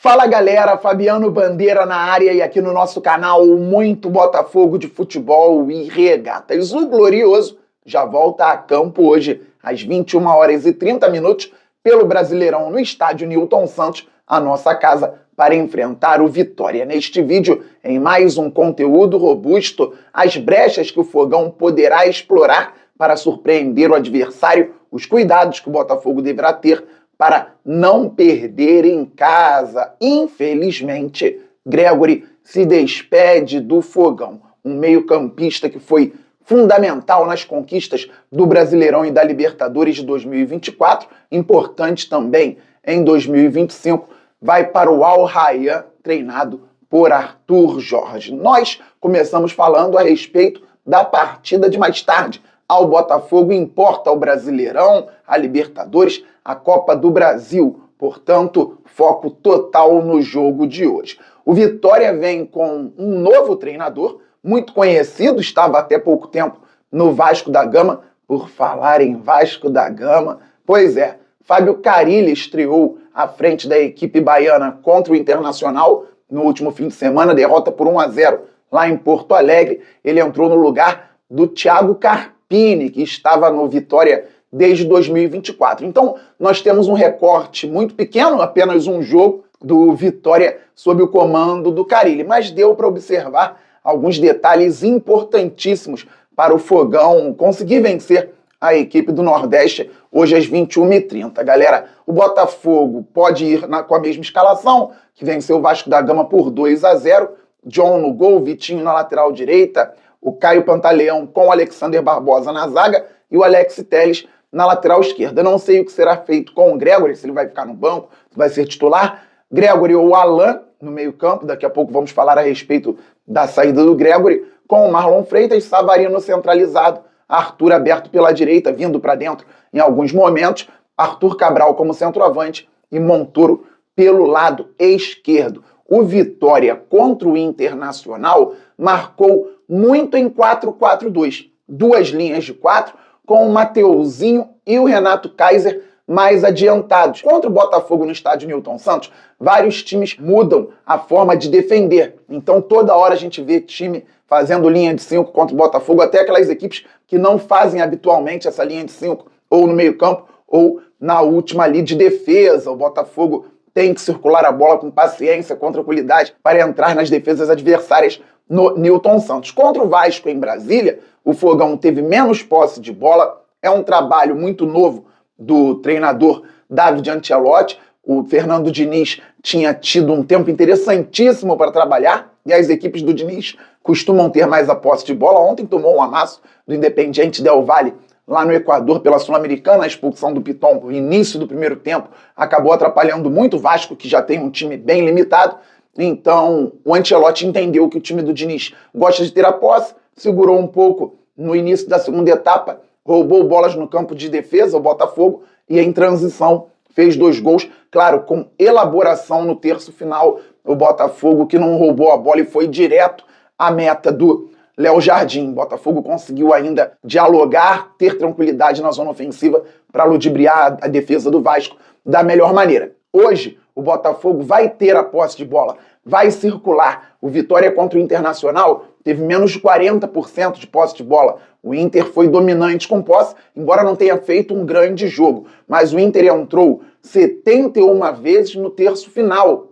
Fala galera, Fabiano Bandeira na área e aqui no nosso canal muito Botafogo de futebol e regatas. O Glorioso já volta a campo hoje às 21h30 pelo Brasileirão no estádio Newton Santos, a nossa casa, para enfrentar o Vitória. Neste vídeo, em mais um conteúdo robusto, as brechas que o Fogão poderá explorar para surpreender o adversário, os cuidados que o Botafogo deverá ter para não perder em casa. Infelizmente, Gregori se despede do Fogão, um meio-campista que foi fundamental nas conquistas do Brasileirão e da Libertadores de 2024, importante também em 2025, vai para o Al Rayyan, treinado por Arthur Jorge. Nós começamos falando a respeito da partida de mais tarde. Ao Botafogo importa o Brasileirão, a Libertadores, a Copa do Brasil. Portanto, foco total no jogo de hoje. O Vitória vem com um novo treinador, muito conhecido, estava até pouco tempo no Vasco da Gama. Por falar em Vasco da Gama, pois é, Fábio Carille estreou à frente da equipe baiana contra o Internacional no último fim de semana, derrota por 1-0 lá em Porto Alegre. Ele entrou no lugar do Thiago Carpini, que estava no Vitória desde 2024. Então, nós temos um recorte muito pequeno, apenas um jogo do Vitória sob o comando do Carille, mas deu para observar alguns detalhes importantíssimos para o Fogão conseguir vencer a equipe do Nordeste hoje às 21h30. Galera, o Botafogo pode ir com a mesma escalação, que venceu o Vasco da Gama por 2-0, John no gol, Vitinho na lateral direita, o Caio Pantaleão com o Alexander Barbosa na zaga e o Alex Telles na lateral esquerda. Não sei o que será feito com o Gregori, se ele vai ficar no banco, se vai ser titular. Gregori ou Alan no meio-campo, daqui a pouco vamos falar a respeito da saída do Gregori, com o Marlon Freitas, Savarino centralizado, Arthur aberto pela direita, vindo para dentro em alguns momentos, Arthur Cabral como centroavante e Montoro pelo lado esquerdo. O Vitória contra o Internacional marcou muito em 4-4-2, duas linhas de 4, com o Mateuzinho e o Renato Kaiser mais adiantados. Contra o Botafogo no estádio Newton Santos, vários times mudam a forma de defender. Então toda hora a gente vê time fazendo linha de 5 contra o Botafogo, até aquelas equipes que não fazem habitualmente essa linha de 5, ou no meio campo, ou na última linha de defesa. O Botafogo tem que circular a bola com paciência, com tranquilidade, para entrar nas defesas adversárias no Newton Santos. Contra o Vasco em Brasília, o Fogão teve menos posse de bola. É um trabalho muito novo do treinador David Ancelotti. O Fernando Diniz tinha tido um tempo interessantíssimo para trabalhar e as equipes do Diniz costumam ter mais a posse de bola. Ontem tomou um amasso do Independiente Del Valle lá no Equador pela Sul-Americana. A expulsão do Piton no início do primeiro tempo acabou atrapalhando muito o Vasco, que já tem um time bem limitado. Então o Ancelotti entendeu que o time do Diniz gosta de ter a posse, segurou um pouco no início da segunda etapa, roubou bolas no campo de defesa, o Botafogo, e em transição fez 2 gols, claro, com elaboração no terço final. O Botafogo que não roubou a bola e foi direto à meta do Léo Jardim. O Botafogo conseguiu ainda dialogar, ter tranquilidade na zona ofensiva para ludibriar a defesa do Vasco da melhor maneira. Hoje, o Botafogo vai ter a posse de bola, vai circular. O Vitória contra o Internacional teve menos de 40% de posse de bola. O Inter foi dominante com posse, embora não tenha feito um grande jogo. Mas o Inter entrou 71 vezes no terço final.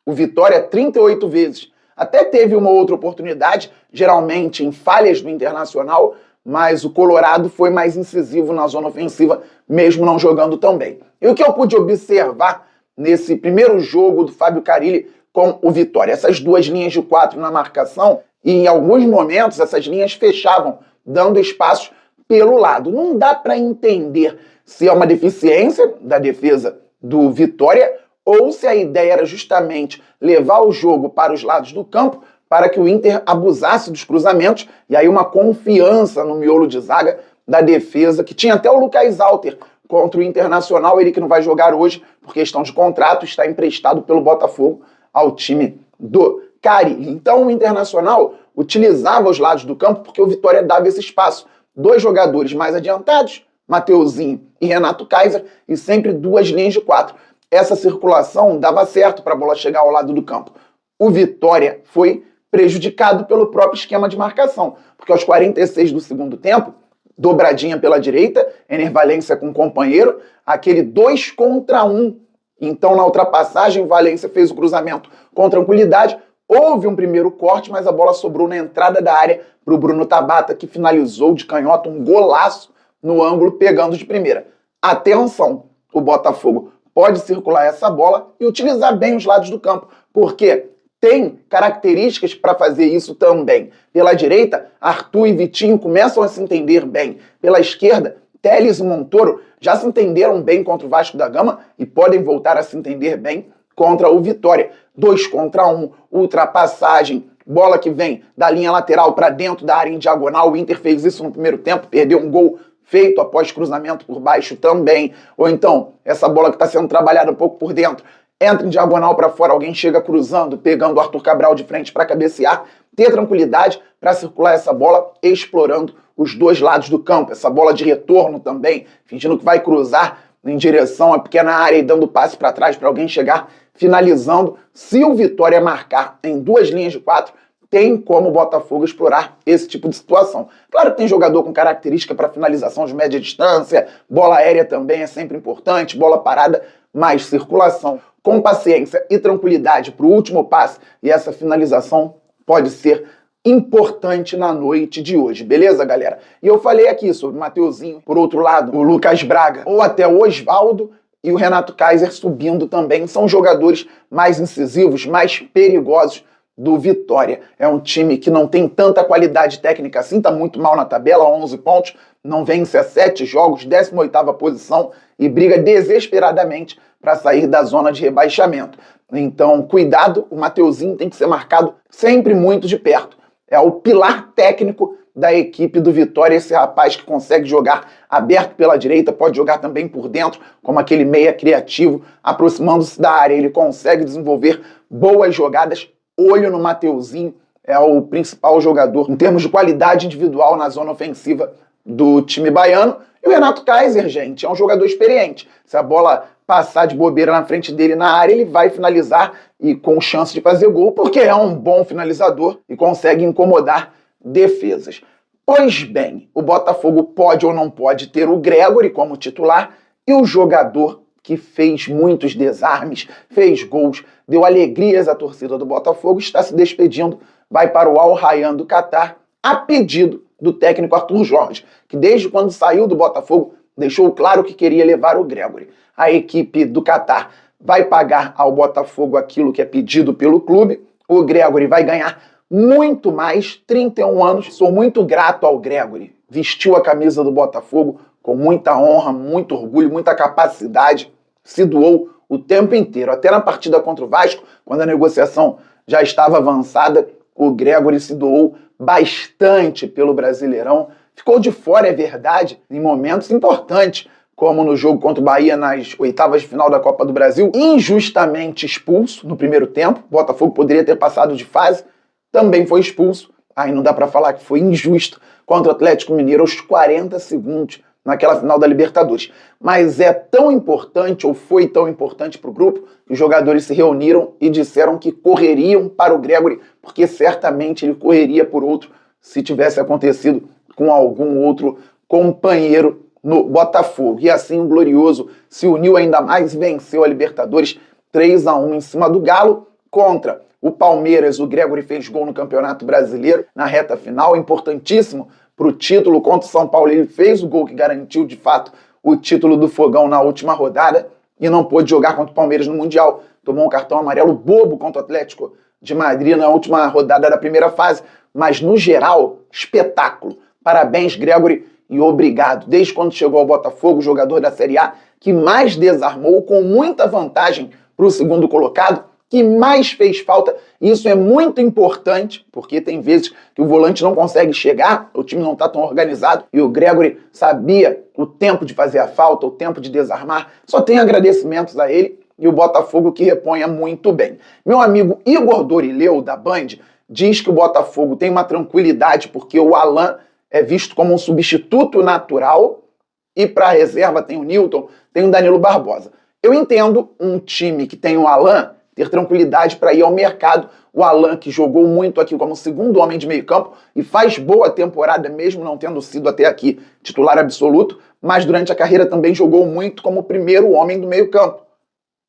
O Vitória 38 vezes. Até teve uma outra oportunidade, geralmente em falhas do Internacional, mas o Colorado foi mais incisivo na zona ofensiva, mesmo não jogando tão bem. E o que eu pude observar nesse primeiro jogo do Fábio Carille com o Vitória? Essas 2 linhas de 4 na marcação, e em alguns momentos essas linhas fechavam, dando espaços pelo lado. Não dá para entender se é uma deficiência da defesa do Vitória ou se a ideia era justamente levar o jogo para os lados do campo para que o Inter abusasse dos cruzamentos, e aí uma confiança no miolo de zaga da defesa, que tinha até o Lucas Alter contra o Internacional, ele que não vai jogar hoje por questão de contrato, está emprestado pelo Botafogo ao time do Carille. Então o Internacional utilizava os lados do campo porque o Vitória dava esse espaço. 2 jogadores mais adiantados, Mateuzinho e Renato Kaiser, e sempre 2 linhas de 4. essa circulação dava certo para a bola chegar ao lado do campo. O Vitória foi prejudicado pelo próprio esquema de marcação, porque aos 46 do segundo tempo, dobradinha pela direita, Ener Valencia com o companheiro, aquele 2 contra 1. Então, na ultrapassagem, Valencia fez o cruzamento com tranquilidade. Houve um primeiro corte, mas a bola sobrou na entrada da área para o Bruno Tabata, que finalizou de canhota um golaço no ângulo, pegando de primeira. Atenção, o Botafogo pode circular essa bola e utilizar bem os lados do campo, porque tem características para fazer isso também. Pela direita, Arthur e Vitinho começam a se entender bem. Pela esquerda, Telles e Montoro já se entenderam bem contra o Vasco da Gama e podem voltar a se entender bem contra o Vitória. 2 contra 1, ultrapassagem, bola que vem da linha lateral para dentro da área em diagonal. O Inter fez isso no primeiro tempo, perdeu um gol feito após cruzamento por baixo também. Ou então, essa bola que está sendo trabalhada um pouco por dentro, entra em diagonal para fora, alguém chega cruzando, pegando o Arthur Cabral de frente para cabecear. Ter tranquilidade para circular essa bola, explorando os dois lados do campo. Essa bola de retorno também, fingindo que vai cruzar em direção à pequena área e dando passe para trás para alguém chegar finalizando. Se o Vitória marcar em 2 linhas de 4, tem como o Botafogo explorar esse tipo de situação. Claro que tem jogador com característica para finalização de média distância, bola aérea também é sempre importante, bola parada, mais circulação com paciência e tranquilidade para o último passe, e essa finalização pode ser importante na noite de hoje, beleza, galera? E eu falei aqui sobre o Mateuzinho, por outro lado, o Lucas Braga, ou até o Osvaldo e o Renato Kaiser subindo também, são jogadores mais incisivos, mais perigosos do Vitória. É um time que não tem tanta qualidade técnica assim, tá muito mal na tabela, 11 pontos, não vence a 7 jogos, 18ª posição e briga desesperadamente para sair da zona de rebaixamento. Então, cuidado, o Mateuzinho tem que ser marcado sempre muito de perto. É o pilar técnico da equipe do Vitória, esse rapaz que consegue jogar aberto pela direita, pode jogar também por dentro, como aquele meia criativo, aproximando-se da área, ele consegue desenvolver boas jogadas. Olho no Mateuzinho, é o principal jogador em termos de qualidade individual na zona ofensiva do time baiano. E o Renato Kaiser, gente, é um jogador experiente. Se a bola passar de bobeira na frente dele na área, ele vai finalizar e com chance de fazer gol, porque é um bom finalizador e consegue incomodar defesas. Pois bem, o Botafogo pode ou não pode ter o Gregory como titular, e o jogador que fez muitos desarmes, fez gols, deu alegrias à torcida do Botafogo, está se despedindo, vai para o Al Rayyan do Catar, a pedido do técnico Arthur Jorge, que desde quando saiu do Botafogo deixou claro que queria levar o Gregory. A equipe do Catar vai pagar ao Botafogo aquilo que é pedido pelo clube, o Gregory vai ganhar muito mais, 31 anos, sou muito grato ao Gregory, vestiu a camisa do Botafogo com muita honra, muito orgulho, muita capacidade, se doou o tempo inteiro, até na partida contra o Vasco, quando a negociação já estava avançada, o Gregory se doou bastante pelo Brasileirão, ficou de fora, é verdade, em momentos importantes, como no jogo contra o Bahia nas oitavas de final da Copa do Brasil, injustamente expulso no primeiro tempo, o Botafogo poderia ter passado de fase, também foi expulso, aí não dá para falar que foi injusto, contra o Atlético Mineiro aos 40 segundos, naquela final da Libertadores. Mas é tão importante, ou foi tão importante para o grupo, que os jogadores se reuniram e disseram que correriam para o Gregory, porque certamente ele correria por outro se tivesse acontecido com algum outro companheiro no Botafogo. E assim o Glorioso se uniu ainda mais e venceu a Libertadores 3-1 em cima do Galo contra o Palmeiras. O Gregory fez gol no Campeonato Brasileiro na reta final, importantíssimo para o título contra o São Paulo. Ele fez o gol que garantiu, de fato, o título do Fogão na última rodada e não pôde jogar contra o Palmeiras no Mundial. Tomou um cartão amarelo bobo contra o Atlético de Madrid na última rodada da primeira fase. Mas, no geral, espetáculo. Parabéns, Gregory, e obrigado. Desde quando chegou ao Botafogo, o jogador da Série A que mais desarmou, com muita vantagem para o segundo colocado, que mais fez falta. Isso é muito importante, porque tem vezes que o volante não consegue chegar, o time não está tão organizado, e o Gregory sabia o tempo de fazer a falta, o tempo de desarmar. Só tem agradecimentos a ele e o Botafogo que reponha muito bem. Meu amigo Igor Dorileu, da Band, diz que o Botafogo tem uma tranquilidade porque o Alan é visto como um substituto natural e para a reserva tem o Newton, tem o Danilo Barbosa. Eu entendo um time que tem o Alan ter tranquilidade para ir ao mercado. O Alan, que jogou muito aqui como segundo homem de meio campo e faz boa temporada, mesmo não tendo sido até aqui titular absoluto, mas durante a carreira também jogou muito como primeiro homem do meio campo.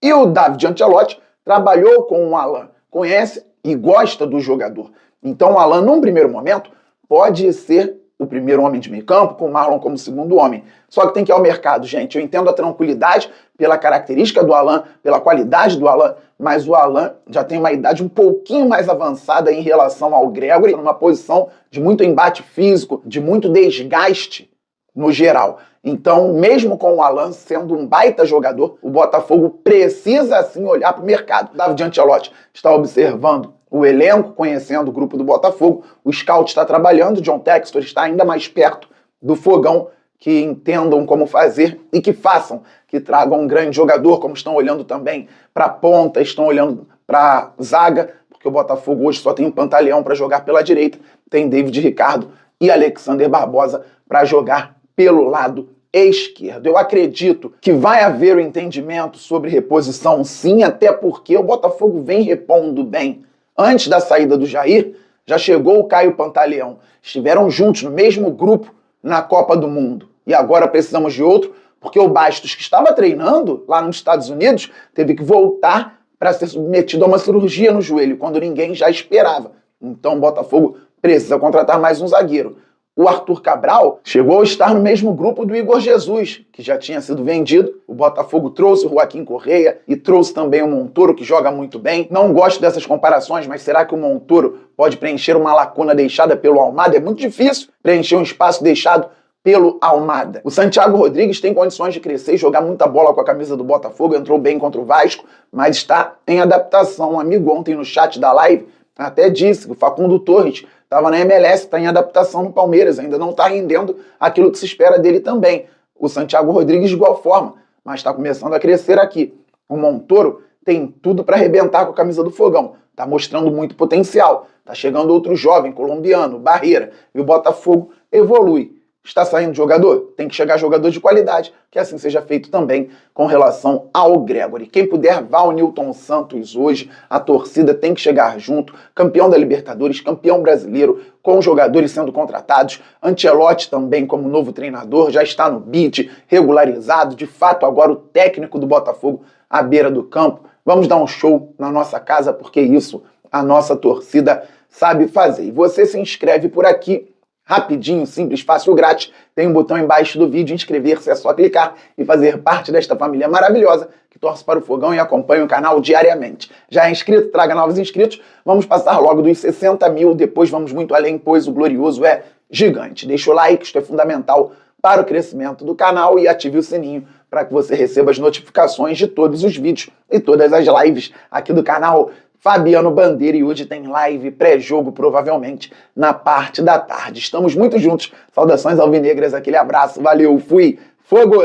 E o David Ancelotti trabalhou com o Alan, conhece e gosta do jogador. Então o Alan, num primeiro momento, pode ser o primeiro homem de meio campo, com o Marlon como segundo homem. Só que tem que ir ao mercado, gente. Eu entendo a tranquilidade pela característica do Alan, pela qualidade do Alan, mas o Alan já tem uma idade um pouquinho mais avançada em relação ao Gregore, numa posição de muito embate físico, de muito desgaste no geral. Então, mesmo com o Alan sendo um baita jogador, o Botafogo precisa sim olhar para o mercado. David Ancelotti está observando o elenco, conhecendo o grupo do Botafogo, o scout está trabalhando, o John Textor está ainda mais perto do fogão, que entendam como fazer e que façam, que tragam um grande jogador, como estão olhando também para a ponta, estão olhando para a zaga, porque o Botafogo hoje só tem um Pantaleão para jogar pela direita, tem David Ricardo e Alexander Barbosa para jogar pelo lado esquerdo. Eu acredito que vai haver o entendimento sobre reposição sim, até porque o Botafogo vem repondo bem. Antes da saída do Jair, já chegou o Caio Pantaleão. Estiveram juntos no mesmo grupo na Copa do Mundo. E agora precisamos de outro, porque o Bastos, que estava treinando lá nos Estados Unidos, teve que voltar para ser submetido a uma cirurgia no joelho, quando ninguém já esperava. Então o Botafogo precisa contratar mais um zagueiro. O Arthur Cabral chegou a estar no mesmo grupo do Igor Jesus, que já tinha sido vendido. O Botafogo trouxe o Joaquim Correia e trouxe também o Montoro, que joga muito bem. Não gosto dessas comparações, mas será que o Montoro pode preencher uma lacuna deixada pelo Almada? É muito difícil preencher um espaço deixado pelo Almada. O Santiago Rodrigues tem condições de crescer e jogar muita bola com a camisa do Botafogo, entrou bem contra o Vasco, mas está em adaptação. Um amigo ontem no chat da live até disse que o Facundo Torres estava na MLS, está em adaptação no Palmeiras, ainda não está rendendo aquilo que se espera dele também. O Santiago Rodrigues de igual forma, mas está começando a crescer aqui. O Montoro tem tudo para arrebentar com a camisa do Fogão, está mostrando muito potencial, está chegando outro jovem colombiano, Barreira, e o Botafogo evolui. Está saindo jogador? Tem que chegar jogador de qualidade, que assim seja feito também com relação ao Gregore. Quem puder, vá ao Nilton Santos hoje, a torcida tem que chegar junto, campeão da Libertadores, campeão brasileiro, com jogadores sendo contratados, Ancelotti também como novo treinador, já está no bid, regularizado, de fato agora o técnico do Botafogo à beira do campo. Vamos dar um show na nossa casa, porque isso a nossa torcida sabe fazer. E você se inscreve por aqui, rapidinho, simples, fácil, grátis. Tem um botão embaixo do vídeo, inscrever-se, é só clicar e fazer parte desta família maravilhosa que torce para o Fogão e acompanha o canal diariamente. Já é inscrito? Traga novos inscritos. Vamos passar logo dos 60 mil, depois vamos muito além, pois o glorioso é gigante. Deixa o like, isto é fundamental para o crescimento do canal, e ative o sininho para que você receba as notificações de todos os vídeos e todas as lives aqui do canal Fabiano Bandeira, e hoje tem live pré-jogo, provavelmente, na parte da tarde. Estamos muito juntos. Saudações alvinegras, aquele abraço, valeu, fui, fogo!